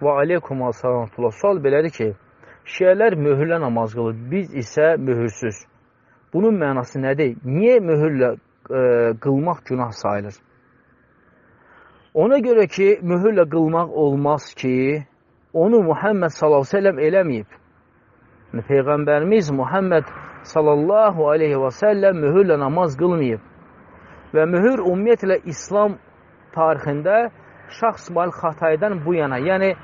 Və aleykum əsəlamətullah. Sual belədir ki, şiələr möhürlə namaz qılır, biz isə möhürsüz. Bunun mənası nədir? Niyə möhürlə qılmaq günah sayılır? Ona görə ki, möhürlə qılmaq olmaz ki, onu Muhammed sallallahu aleyhi ve sellem eləməyib. Peyğəmbərimiz Muhammed sallallahu aleyhi ve sellem möhürlə namaz qılmayıb. Və möhür ümumiyyətlə İslam tarixində Şah İsmail Xataydan bu yana, yəni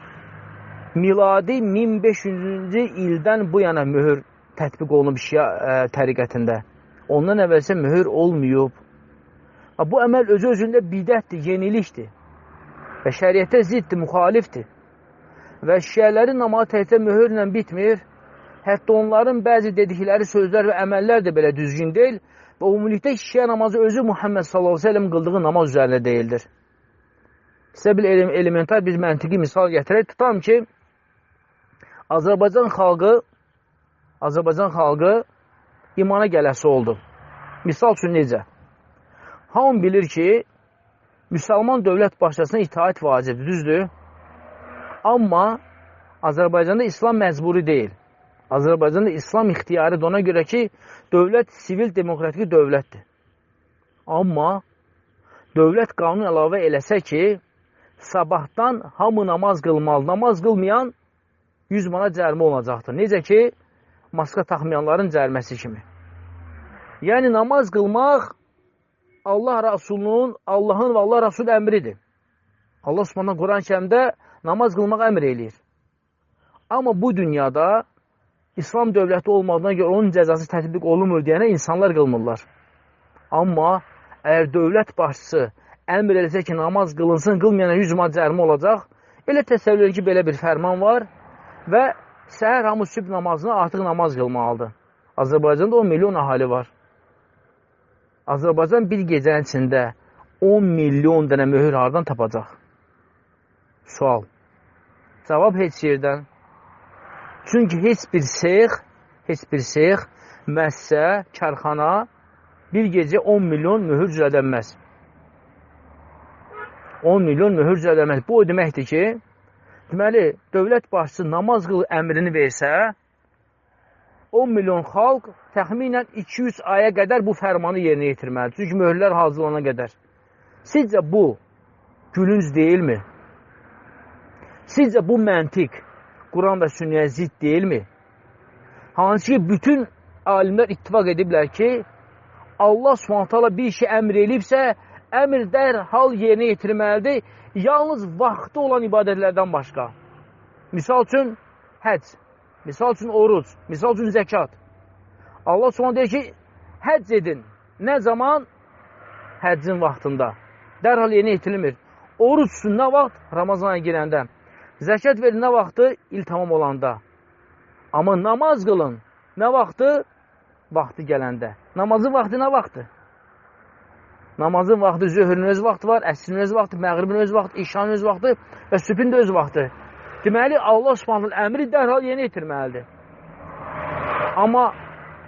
miladi 1500-cü ildən bu yana möhür tətbiq olunub Şia təriqətində. Ondan əvvəlsə möhür olmayıb. Bu əməl özü-özündə bidətdir, yenilikdir və şəriətə ziddir, müxalifdir. Və şiələrin namazı təkcə möhürlə bitmir. Hətta onların bəzi dedikləri sözlər və əməllər də belə düzgün deyil və ümumilikdə şiə namazı özü Muhammed sallallahu aleyhi ve sellem qıldığı namaz üzərində deyildir. Sizə bir elementar bir məntiqi misal gətirək. Tutam ki, Azərbaycan xalqı imana gələsi oldu. Misal üçün necə? Hamı bilir ki, müsəlman dövlət başçısına itaat vacibdir, düzdür? Amma Azərbaycanda İslam məcburi deyil. Azərbaycanda İslam ixtiyarıdır ona görə ki, dövlət sivil demokratik dövlətdir. Amma dövlət qanun əlavə eləsə ki, sabahdan hamı namaz qılmalı, namaz qılmayan 100 manat cərimə olacaqdır. Necə ki, maska taxmayanların cəriməsi kimi. Yəni, namaz qılmaq Allah Rasulunun, Allahın və Allah Rasul əmridir. Allah Subhanahu Quran-ı Kərimdə namaz qılmaq əmr eləyir. Amma bu dünyada İslam dövləti olmadığına görə onun cəzası tətbiq olunmur deyənə insanlar qılmırlar. Amma əgər dövlət başçısı əmr eləsə ki, namaz qılınsın, qılmayana 100 manat cərimə olacaq, elə təsəvvür edir ki, belə bir fərman var və səhər hamı sübh namazına artıq namaz qılmalıdır. Azərbaycanda 10 milyon əhali var. Azərbaycan bir gecənin içində 10 milyon dənə möhür hardan tapacaq? Sual. Cavab heç yerdən. Çünki heç bir seyx, məssə, kərxana bir gecə 10 milyon möhür düzədənməz. 10 milyon möhür düzədənməz. Bu o deməkdir ki, deməli, dövlət başçısı namaz qıl əmrini versə, 10 milyon xalq təxminən 200 aya qədər bu fərmanı yerinə yetirməlidir. Çünki möhürlər hazırlana qədər. Sizcə bu gülünc deyilmi? Sizcə bu məntiq Quran və sünnəyə zidd deyilmi? Hansı ki, bütün alimlər ittifaq ediblər ki, Allah Subhanahu bir işi əmr eləyibsə, əmr dərhal yerinə yetirməlidir, yalnız vaxtı olan ibadətlərdən başqa. Misal üçün, həcc, misal üçün, oruc, misal üçün, zəkat. Allah Subhanahu deyir ki, həcc edin. Nə zaman? Həccin vaxtında. Dərhal yerinə yetirilmir. Oruc üçün nə vaxt? Ramazana girəndə. Zəkat verin nə vaxtı? İl tamam olanda. Amma namaz qılın nə vaxtı? Vaxtı gələndə. Namazın vaxtı nə vaxtı? Namazın vaxtı, zöhrün öz vaxtı var, əsrin öz vaxtı, məğribin öz vaxtı, işanın öz vaxtı və sübhin də öz vaxtı. Deməli, Allah Subhanahu əmri dərhal yerinə yetirməlidir. Amma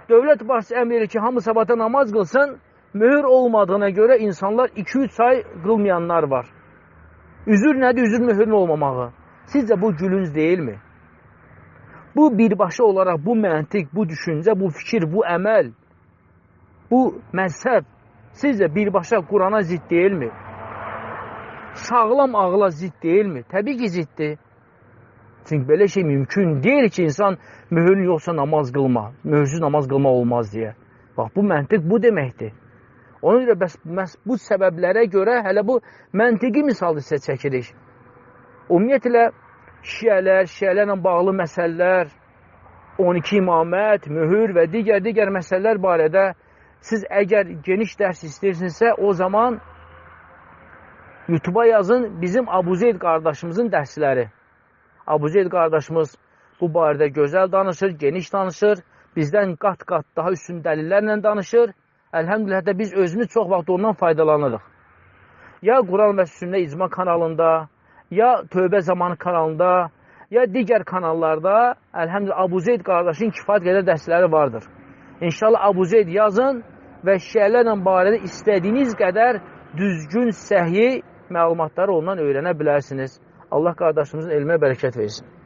dövlət başçısı əmr edir ki, hamı sabahda namaz qılsın, möhür olmadığına görə insanlar 2-3 ay qılmayanlar var. Üzür nədir? Üzür möhürün olmamağı. Sizcə bu gülünc deyilmi? Bu birbaşa olaraq bu məntiq, bu düşüncə, bu fikir, bu əməl, bu məzhəb sizcə birbaşa Qurana zidd deyilmi? Sağlam ağla zidd deyilmi? Təbii ki, ziddir. Çünki belə şey mümkün deyil ki, insan möhürün yoxsa namaz qılma, möhürsüz namaz qılma olmaz deyə. Bax, bu məntiq bu deməkdir. Ona görə bəs bu səbəblərə görə hələ bu məntiqi misalı sizə çəkirik. Ümumiyyətlə, şiələrlə bağlı məsələlər, 12 imamət, möhür və digər məsələlər barədə siz əgər geniş dərs istəyirsinizsə, o zaman YouTube-a yazın bizim Abu Zeyd qardaşımızın dərsləri. Abu Zeyd qardaşımız bu barədə gözəl danışır, geniş danışır, bizdən qat-qat daha üstün dəlillərlə danışır. Əlhəmdülillah da biz özümüz çox vaxt ondan faydalanırıq. Ya Quran və Sünnə İcma kanalında, ya Tövbə Zamanı kanalında, ya digər kanallarda əlhəmdülillah Abu Zeyd qardaşın kifayət qədər dərsləri vardır. İnşallah Abu Zeyd yazın və şiələrlə barədə istədiyiniz qədər düzgün, səhih məlumatları ondan öyrənə bilərsiniz. Allah qardaşımızın elmə bərəkət versin.